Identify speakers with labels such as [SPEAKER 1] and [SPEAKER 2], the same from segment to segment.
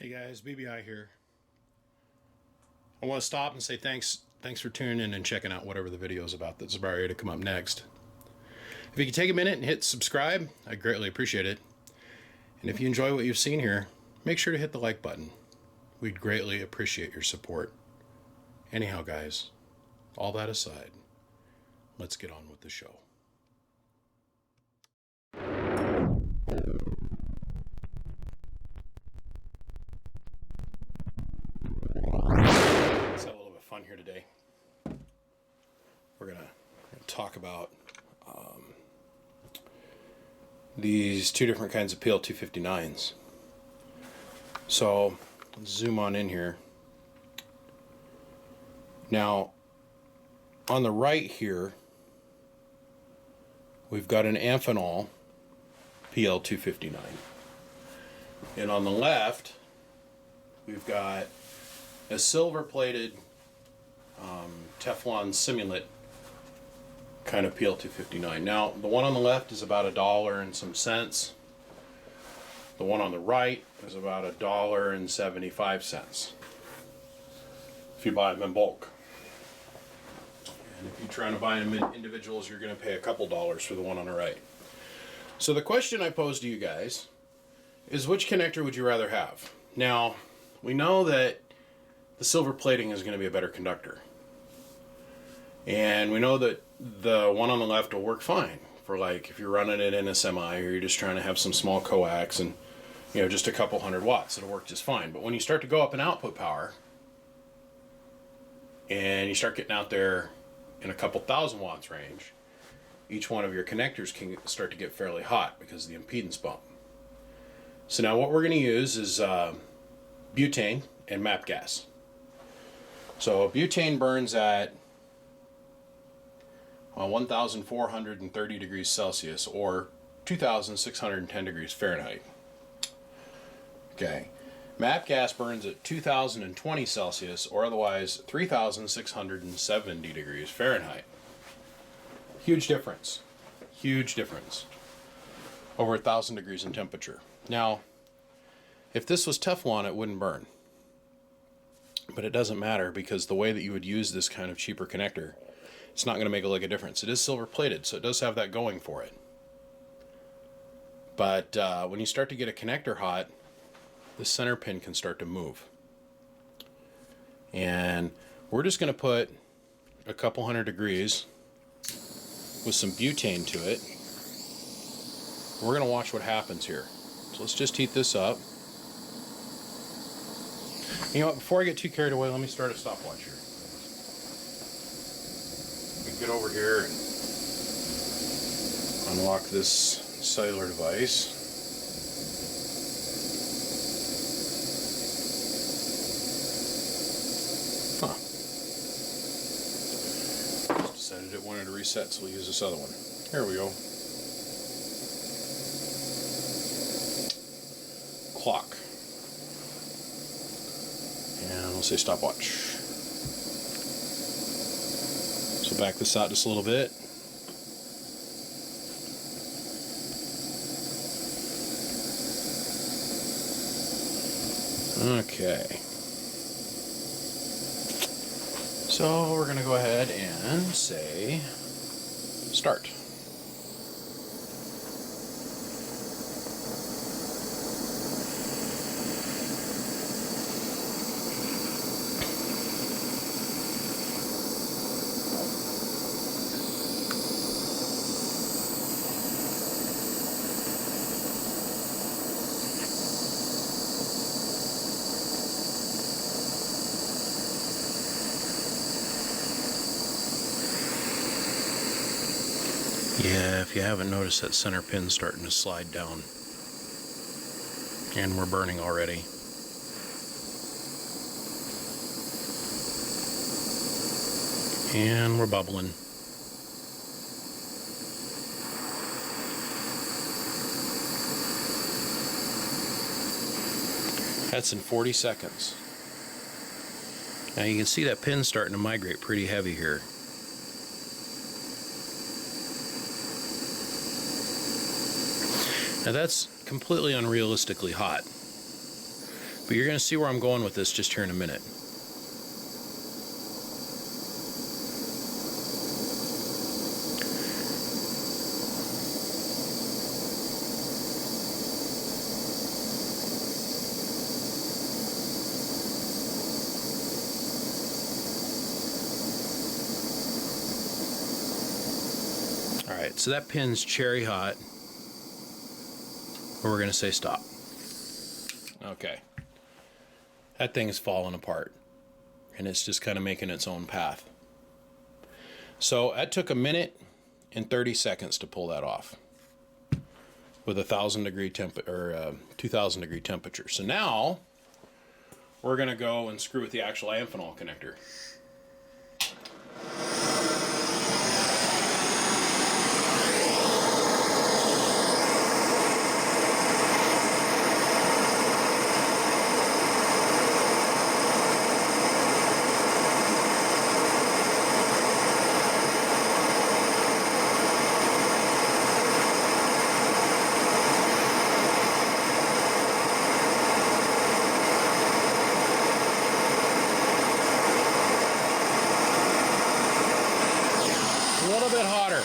[SPEAKER 1] Hey guys, BBI here. I want to stop and say thanks for tuning in and checking out whatever the video is about that's about ready to come up next. If you could take a minute and hit subscribe, I'd greatly appreciate it. And if you enjoy what you've seen here, make sure to hit the like button. We'd greatly appreciate your support. Anyhow, guys, all that aside, let's get on with the show. Let's have a little bit of fun here today. We're gonna talk about these two different kinds of PL 259's. So let's zoom on in here. Now, on the right here, we've got an Amphenol PL 259, and on the left, we've got a silver-plated Teflon Simulant kind of PL 259. Now, the one on the left is about $1 and some cents. The one on the right is about $1.75 if you buy them in bulk. And if you're trying to buy them in individuals, you're going to pay a couple dollars for the one on the right. So the question I pose to you guys is, which connector would you rather have? Now, we know that the silver plating is going to be a better conductor. And we know that the one on the left will work fine for, like, if you're running it in a semi or you're just trying to have some small coax and, you know, just a couple 100 watts, it'll work just fine. But when you start to go up in output power and you start getting out there in a couple 1,000 watts range, each one of your connectors can start to get fairly hot because of the impedance bump. So now what we're going to use is butane and MAP gas. So butane burns at 1,430 degrees Celsius or 2,610 degrees Fahrenheit. Okay. MAP gas burns at 2,020 Celsius or otherwise 3,670 degrees Fahrenheit. Huge difference. Huge difference. Over 1,000 degrees in temperature. Now, if this was Teflon, it wouldn't burn. But it doesn't matter, because the way that you would use this kind of cheaper connector, it's not going to make a lick of difference. It is silver plated, so it does have that going for it. But when you start to get a connector hot, the center pin can start to move. And we're just going to put a couple 100 degrees with some butane to it. We're going to watch what happens here. So let's just heat this up. You know what, before I get too carried away, let me start a stopwatch here. Let me get over here and unlock this cellular device. Huh. Just decided it wanted to reset, so we'll use this other one. Here we go. Clock. And we'll say stopwatch. So back this out just a little bit. Okay. So we're going to go ahead and say start. Yeah, if you haven't noticed, that center pin's starting to slide down. And we're burning already. And we're bubbling. That's in 40 seconds. Now you can see that pin starting to migrate pretty heavy here. Now that's completely unrealistically hot. But you're going to see where I'm going with this just here in a minute. Alright, so that pin's cherry hot. Or we're going to say stop. Okay. That thing's falling apart. And it's just kind of making its own path. So that took 1 minute and 30 seconds to pull that off. With 1,000 degree temp or 2,000 degree temperature. So now we're going to go and screw with the actual Amphenol connector. A little bit hotter.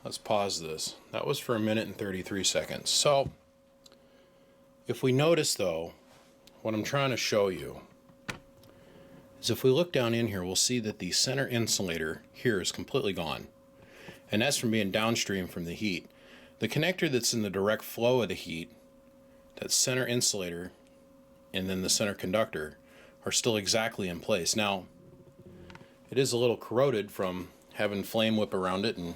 [SPEAKER 1] Let's pause this. That was for 1 minute and 33 seconds. So, if we notice though, what I'm trying to show you is if we look down in here, we'll see that the center insulator here is completely gone. And that's from being downstream from the heat. The connector that's in the direct flow of the heat, that center insulator, and then the center conductor are still exactly in place. Now, it is a little corroded from having flame whip around it, and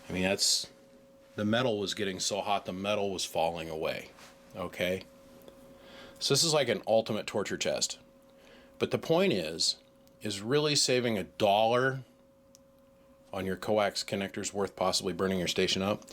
[SPEAKER 1] I mean, that's, the metal was getting so hot the metal was falling away. Okay? So this is like an ultimate torture test. But the point is really saving $1 on your coax connectors worth possibly burning your station up.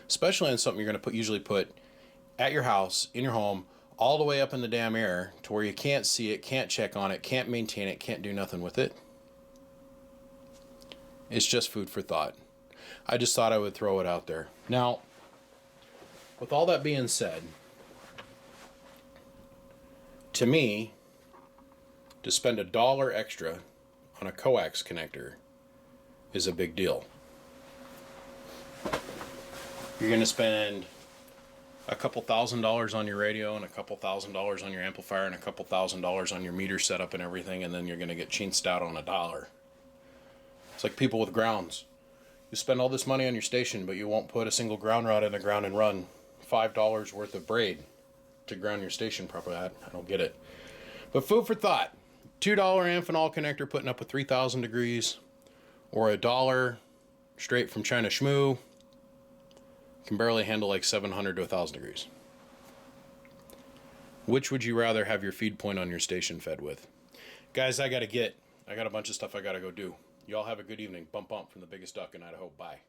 [SPEAKER 1] Especially on something you're going to usually put at your house, in your home, all the way up in the damn air to where you can't see it, can't check on it, can't maintain it, can't do nothing with it. It's just food for thought. I just thought I would throw it out there. Now, with all that being said, to me, to spend $1 extra on a coax connector is a big deal. You're going to spend a couple $1,000s on your radio and a couple $1,000s on your amplifier and a couple $1,000s on your meter setup and everything, and then you're going to get chinsed out on $1. It's like people with grounds. You spend all this money on your station, but you won't put a single ground rod in the ground and run $5 worth of braid to ground your station properly. I don't get it. But food for thought. $2 Amphenol connector putting up with 3,000 degrees, or $1 straight from China Shmoo can barely handle like 700 to 1,000 degrees. Which would you rather have your feed point on your station fed with? Guys, I got a bunch of stuff I got to go do. Y'all have a good evening. Bump bump from the biggest duck in Idaho. Bye.